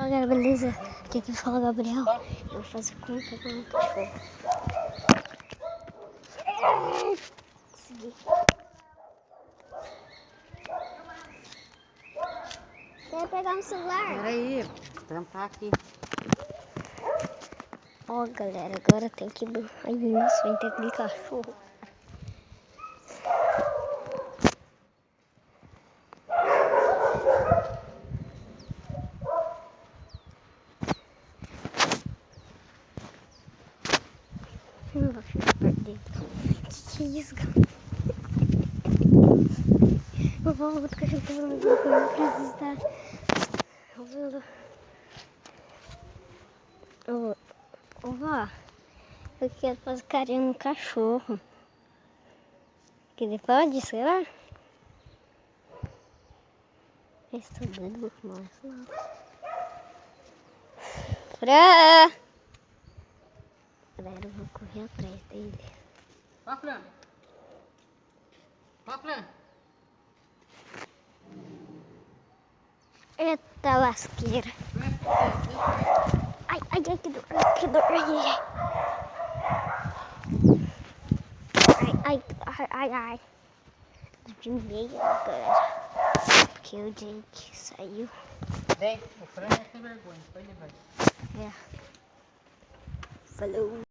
Fala galera, beleza? Aqui quem fala é o Gabriel. Eu vou fazer compra com um cachorro. Segui. Quer pegar um celular? Peraí, tampar aqui. Ó galera, agora tem que... Ai, nossa, vai ter aquele cachorro. Não vou ficar perto dele. Que é isso, cara? Vovó, o outro cachorro tá falando alguma coisa, eu preciso estar ouvindo. Vovó, eu quero fazer carinho no cachorro. Que ele pode, será? Estou dando mais não. Fran! Galera, eu vou correr atrás dele. Ó, Fran. Ó, Fran. Eita lasqueira. Ai, ai, ai, que dor, que dor. Ai, ai, ai, ai. De meio, galera. Que o Jake saiu. Vem, o Fran é sem vergonha, pode levar. É. Falou.